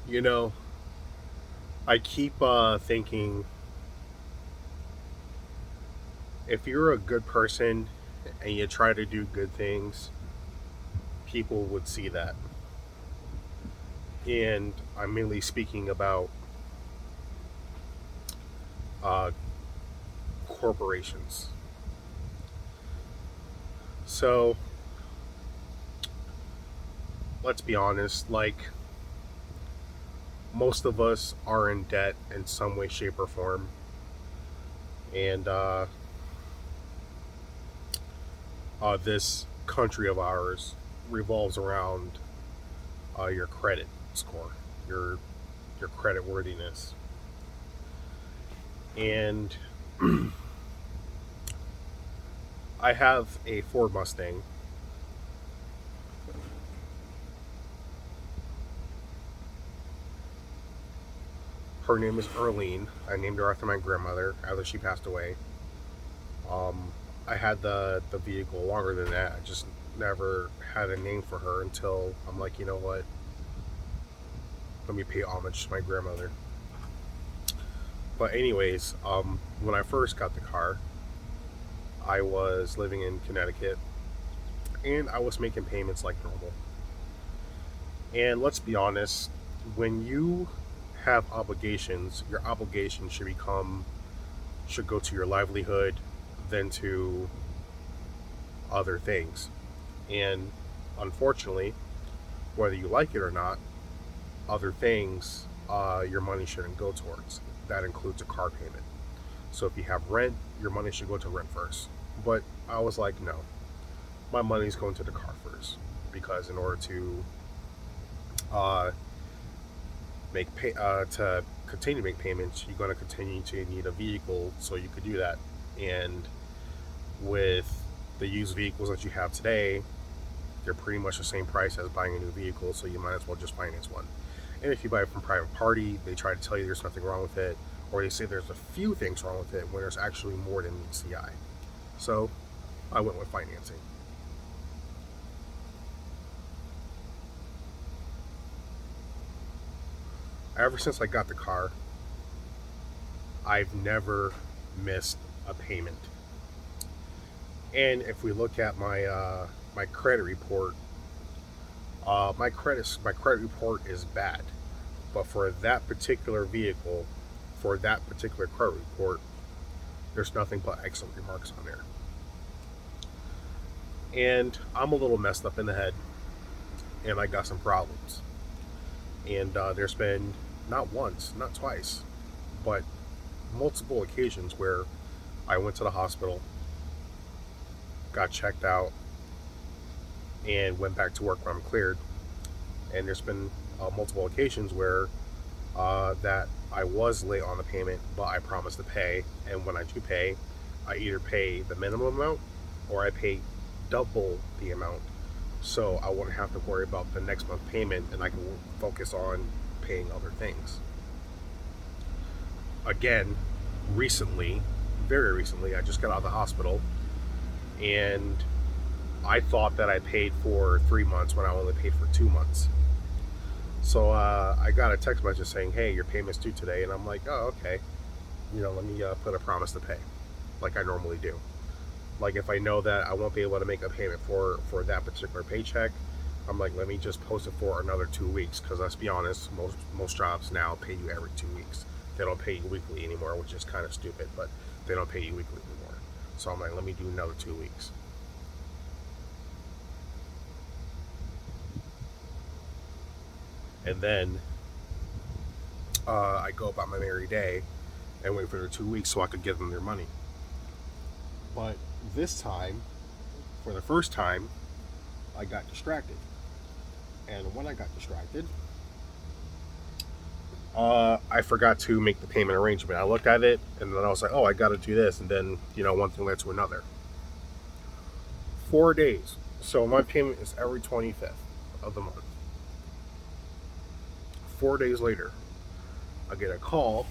You know, I keep thinking if you're a good person and you try to do good things, people would see that. And I'm mainly speaking about uh, corporations. So let's be honest, like most of us are in debt in some way, shape, or form. And this country of ours revolves around your credit score, your your credit worthiness. And I have a Ford Mustang. Her name is Earlene. I named her after my grandmother after she passed away. Um, I had the vehicle longer than that. I just never had a name for her until I'm like, you know what? Let me pay homage to my grandmother. But anyways, when I first got the car, I was living in Connecticut and I was making payments like normal. And let's be honest, when you have obligations, your obligations should go to your livelihood than to other things. And unfortunately, whether you like it or not, other things your money shouldn't go towards. That includes a car payment. So if you have rent, your money should go to rent first. But I was like, no, my money's going to the car first because in order to uh, to continue to make payments, you're going to continue to need a vehicle so you could do that. And with the used vehicles that you have today, they're pretty much the same price as buying a new vehicle, so you might as well just finance one. And if you buy it from private party, they try to tell you there's nothing wrong with it, or they say there's a few things wrong with it when there's actually more than meets the eye. So I went with financing. Ever since I got the car, I've never missed a payment. And if we look at my credit report, my credit report is bad. But for that particular vehicle, for that particular credit report, there's nothing but excellent remarks on there. And I'm a little messed up in the head, and I got some problems. And there's been not once, not twice, but multiple occasions where I went to the hospital, got checked out, and went back to work when I'm cleared. And there's been multiple occasions where that I was late on the payment, but I promised to pay. And when I do pay, I either pay the minimum amount or I pay double the amount. So I won't have to worry about the next month payment and I can focus on paying other things. Again, recently, very recently, I just got out of the hospital and I thought that I paid for 3 months when I only paid for 2 months. So I got a text message saying, "Hey, your payment's due today," and I'm like, "Oh, okay. Let me put a promise to pay, like I normally do. Like if I know that I won't be able to make a payment for that particular paycheck, I'm like, let me just post it for another 2 weeks. Because let's be honest, most jobs now pay you every 2 weeks. They don't pay you weekly anymore, which is kind of stupid, but they don't pay you weekly anymore. So I'm like, let me do another 2 weeks, and then I go about my merry day and wait for the 2 weeks so I could give them their money. But this time, for the first time, I got distracted. And when I got distracted, I forgot to make the payment arrangement. I looked at it and then I was like, oh, I got to do this. And then, one thing led to another. 4 days. So my payment is every 25th of the month. 4 days later, I get a call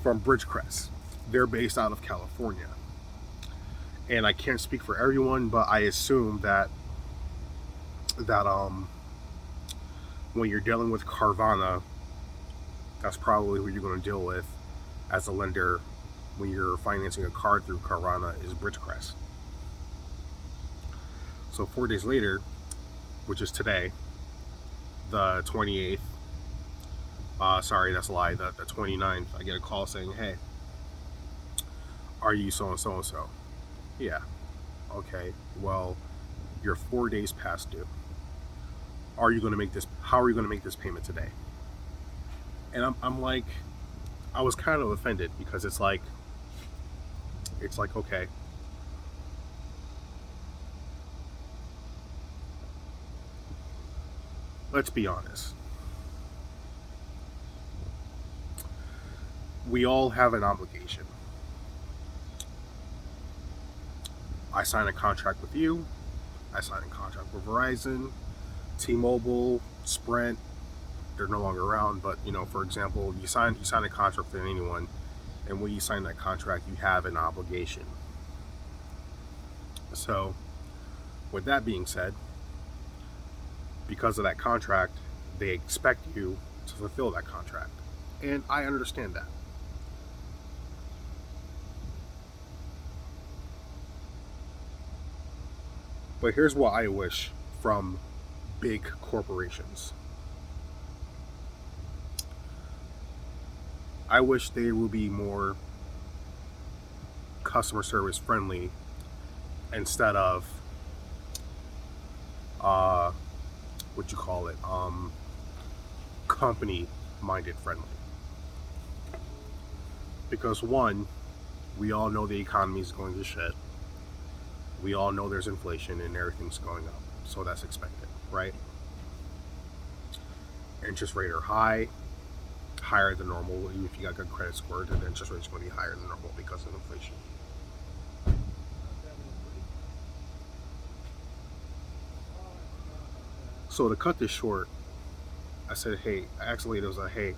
from Bridgecrest. They're based out of California. And I can't speak for everyone, but I assume that when you're dealing with Carvana, that's probably who you're going to deal with as a lender when you're financing a car through Carvana is Bridgecrest. So 4 days later, which is today, the 28th, sorry, that's a lie, the 29th, I get a call saying, hey, are you so and so and so? Yeah. Okay, well, you're 4 days past due. Are you going to make this? How are you going to make this payment today? And I'm like, I was kind of offended because it's like, okay, let's be honest. We all have an obligation. I signed a contract with you. I signed a contract with Verizon, T-Mobile, Sprint. They're no longer around, but for example, you sign a contract with anyone, and when you sign that contract, you have an obligation. So, with that being said, because of that contract, they expect you to fulfill that contract, and I understand that. But here's what I wish from big corporations. I wish they would be more customer service friendly instead of what you call it, company minded friendly. Because one, we all know the economy is going to shit. We all know there's inflation and everything's going up, so that's expected, right? Interest rates are higher than normal. Even if you got good credit score, the interest rate is going to be higher than normal because of inflation. So to cut this short, I said, hey, I asked the lady, I was like, hey,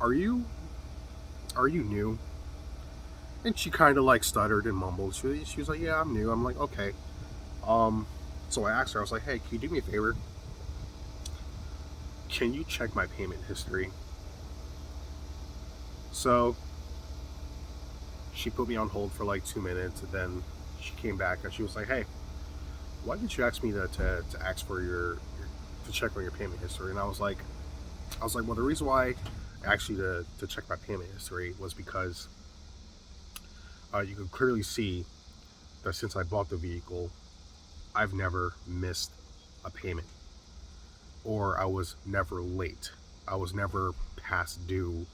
are you new? And she kind of like stuttered and mumbled. She was like, yeah, I'm new. I'm like, okay. So I asked her, I was like, hey, can you do me a favor? Can you check my payment history? So she put me on hold for like 2 minutes, and then she came back and she was like, hey, why did you ask me to ask for to check on your payment history? And I was like, well, the reason why I asked you to check my payment history was because you could clearly see that since I bought the vehicle, I've never missed a payment, or I was never late. I was never past due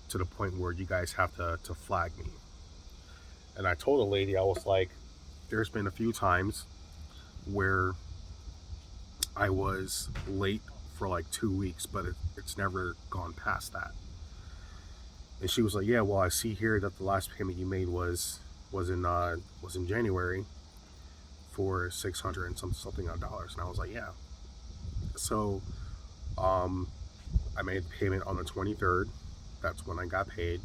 to the point where you guys have to flag me. And I told a lady, I was like, there's been a few times where I was late for like 2 weeks, but it's never gone past that. And she was like, yeah, well, I see here that the last payment you made was in January for 600 and something odd dollars. And I was like, yeah. So I made the payment on the 23rd. That's when I got paid,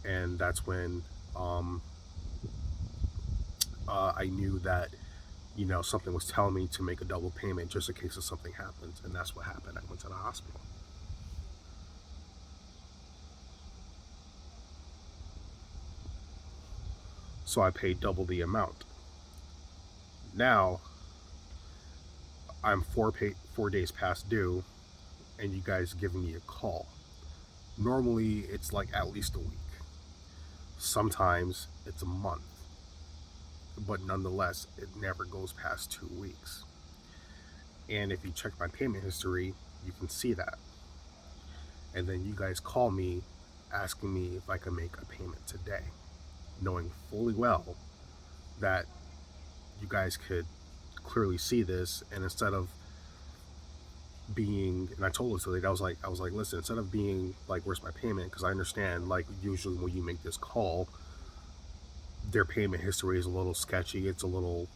and that's when I knew that something was telling me to make a double payment just in case if something happens, and that's what happened. I went to the hospital. So I paid double the amount. Now I'm 4 days past due, and you guys giving me a call. Normally it's like at least a week. Sometimes it's a month. But nonetheless, it never goes past 2 weeks. And if you check my payment history, you can see that. And then you guys call me asking me if I can make a payment today, knowing fully well that you guys could clearly see this. And instead of being, and I told this lady, I was like, listen, instead of being like, where's my payment? Because I understand, like, usually when you make this call, their payment history is a little sketchy. It's a little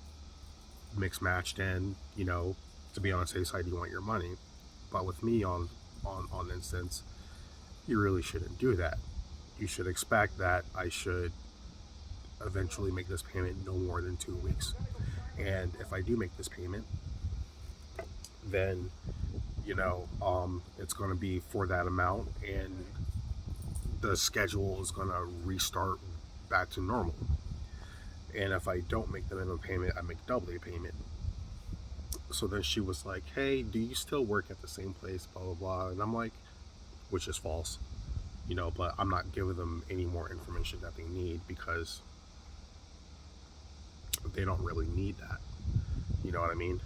mixed matched, and to be on the safe side, you want your money. But with me on instance, you really shouldn't do that. You should expect that I should eventually make this payment no more than 2 weeks. And if I do make this payment, then it's going to be for that amount, and the schedule is going to restart back to normal. And if I don't make the minimum payment, I make double the payment. So then she was like, hey, do you still work at the same place, blah blah blah. And I'm like, which is false, but I'm not giving them any more information that they need, because they don't really need that. You know what I mean?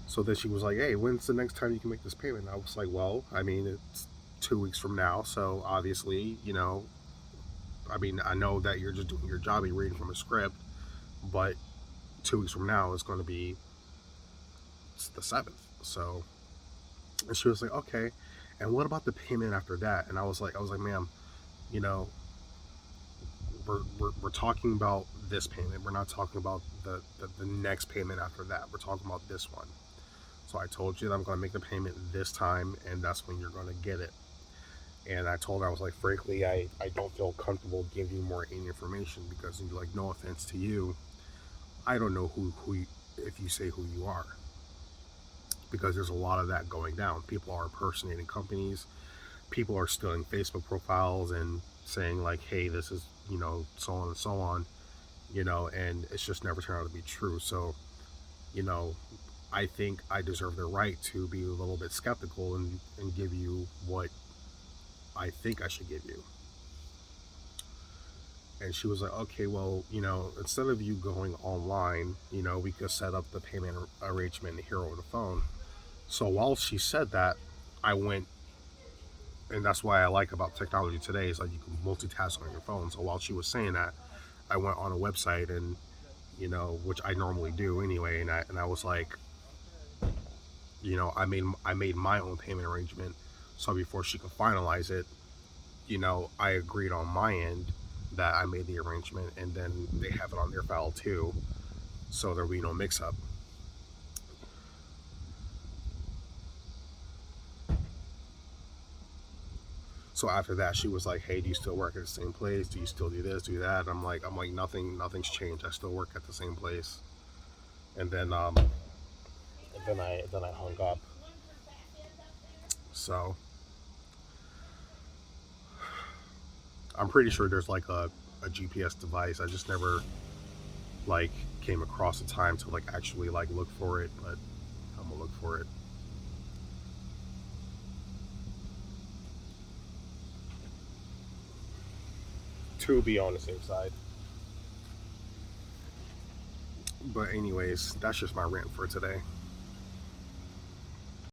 So then she was like, hey, when's the next time you can make this payment? And I was like, well, I mean, it's 2 weeks from now. So obviously, I know that you're just doing your job, you're reading from a script, but 2 weeks from now is going to be the 7th. So, and she was like, okay, and what about the payment after that? And I was like, ma'am, we're talking about this payment. We're not talking about the next payment after that. We're talking about this one. So I told you that I'm going to make the payment this time, and that's when you're going to get it. And I told her, I was like, frankly, I don't feel comfortable giving you more information, because, like, no offense to you, I don't know who you, if you say who you are, because there's a lot of that going down. People are impersonating companies. People are stealing Facebook profiles and saying, like, hey, this is, so on and so on, and it's just never turned out to be true. So, I think I deserve the right to be a little bit skeptical and give you what I think I should give you. And she was like, okay, well, instead of you going online, we could set up the payment arrangement here over the phone. So while she said that, I went, and that's why I like about technology today, is like you can multitask on your phone. So while she was saying that, I went on a website, and which I normally do anyway, and I was like, I made my own payment arrangement. So before she could finalize it, I agreed on my end that I made the arrangement, and then they have it on their file too, so there'll be no mix-up. So after that, she was like, "Hey, do you still work at the same place? Do you still do this, do that?" I'm like, nothing's changed. I still work at the same place. And then I hung up. So I'm pretty sure there's like a GPS device. I just never like came across the time to like actually like look for it, but I'm gonna look for it. To be on the safe side. But anyways, that's just my rant for today.